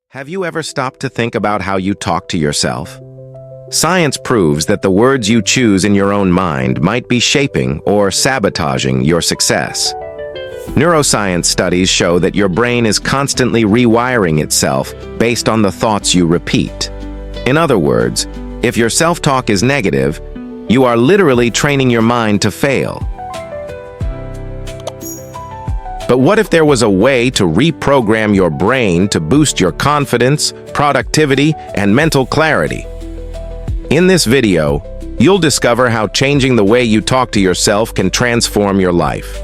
Have you ever stopped to think about how you talk to yourself? Science proves that the words you choose in your own mind might be shaping or sabotaging your success. Neuroscience studies show that your brain is constantly rewiring itself based on the thoughts you repeat. In other words, if your self-talk is negative, you are literally training your mind to fail. But what if there was a way to reprogram your brain to boost your confidence, productivity, and mental clarity? In this video, you'll discover how changing the way you talk to yourself can transform your life.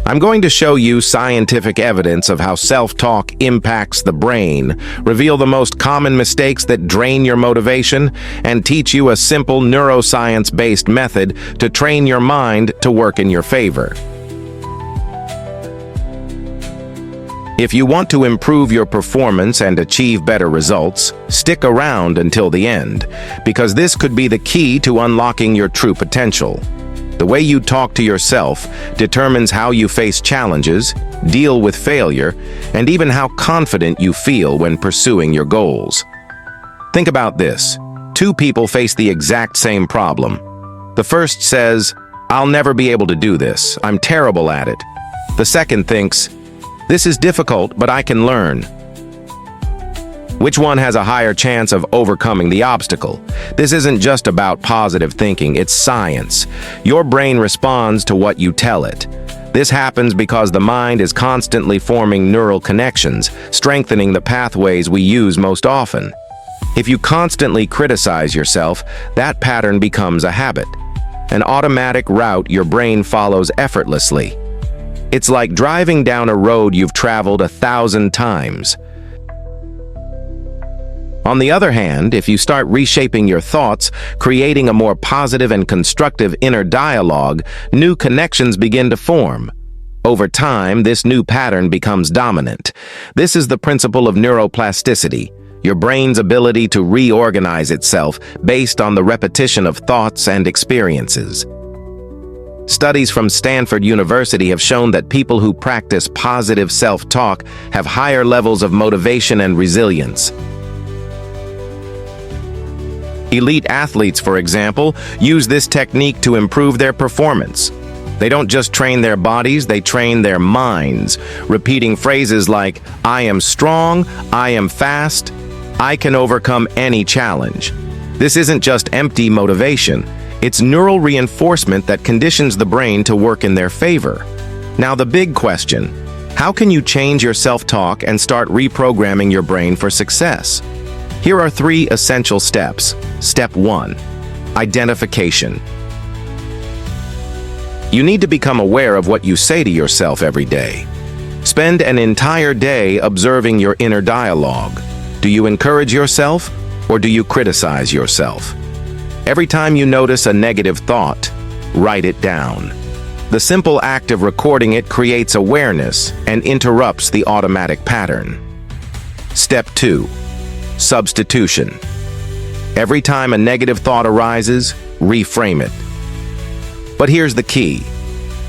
I'm going to show you scientific evidence of how self-talk impacts the brain, reveal the most common mistakes that drain your motivation, and teach you a simple neuroscience-based method to train your mind to work in your favor. If you want to improve your performance and achieve better results, stick around until the end, because this could be the key to unlocking your true potential. The way you talk to yourself determines how you face challenges, deal with failure, and even how confident you feel when pursuing your goals. Think about this. Two people face the exact same problem. The first says, "I'll never be able to do this. I'm terrible at it." The second thinks, "This is difficult, but I can learn." Which one has a higher chance of overcoming the obstacle? This isn't just about positive thinking, it's science. Your brain responds to what you tell it. This happens because the mind is constantly forming neural connections, strengthening the pathways we use most often. If you constantly criticize yourself, that pattern becomes a habit, an automatic route your brain follows effortlessly. It's like driving down a road you've traveled 1,000 times. On the other hand, if you start reshaping your thoughts, creating a more positive and constructive inner dialogue, new connections begin to form. Over time, this new pattern becomes dominant. This is the principle of neuroplasticity, your brain's ability to reorganize itself based on the repetition of thoughts and experiences. Studies from Stanford University have shown that people who practice positive self-talk have higher levels of motivation and resilience. Elite athletes, for example, use this technique to improve their performance. They don't just train their bodies, they train their minds, repeating phrases like, "I am strong, I am fast, I can overcome any challenge." This isn't just empty motivation. It's neural reinforcement that conditions the brain to work in their favor. Now the big question, how can you change your self-talk and start reprogramming your brain for success? Here are 3 essential steps. Step 1. Identification. You need to become aware of what you say to yourself every day. Spend an entire day observing your inner dialogue. Do you encourage yourself or do you criticize yourself? Every time you notice a negative thought, write it down. The simple act of recording it creates awareness and interrupts the automatic pattern. Step 2. Substitution. Every time a negative thought arises, reframe it. But here's the key.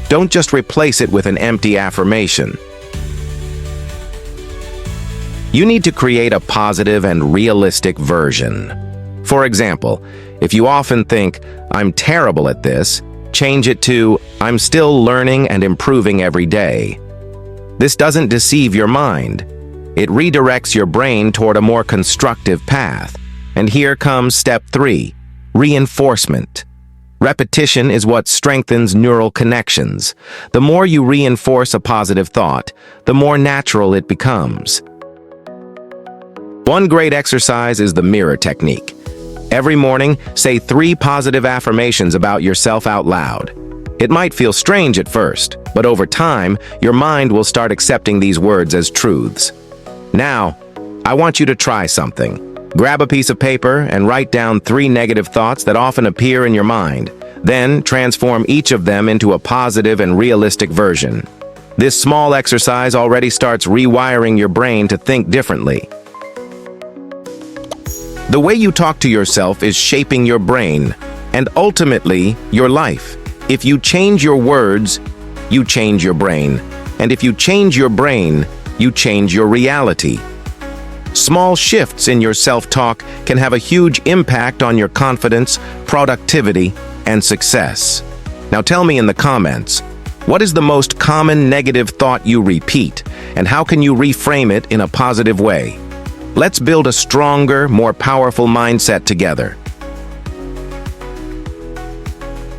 Don't just replace it with an empty affirmation. You need to create a positive and realistic version. For example, if you often think, "I'm terrible at this," change it to, "I'm still learning and improving every day." This doesn't deceive your mind. It redirects your brain toward a more constructive path. And here comes step 3, reinforcement. Repetition is what strengthens neural connections. The more you reinforce a positive thought, the more natural it becomes. One great exercise is the mirror technique. Every morning, say 3 positive affirmations about yourself out loud. It might feel strange at first, but over time, your mind will start accepting these words as truths. Now, I want you to try something. Grab a piece of paper and write down 3 negative thoughts that often appear in your mind. Then, transform each of them into a positive and realistic version. This small exercise already starts rewiring your brain to think differently. The way you talk to yourself is shaping your brain, and ultimately, your life. If you change your words, you change your brain. And if you change your brain, you change your reality. Small shifts in your self-talk can have a huge impact on your confidence, productivity, and success. Now tell me in the comments, what is the most common negative thought you repeat, and how can you reframe it in a positive way? Let's build a stronger, more powerful mindset together.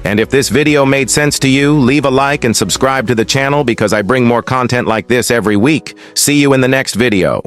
And if this video made sense to you, leave a like and subscribe to the channel because I bring more content like this every week. See you in the next video.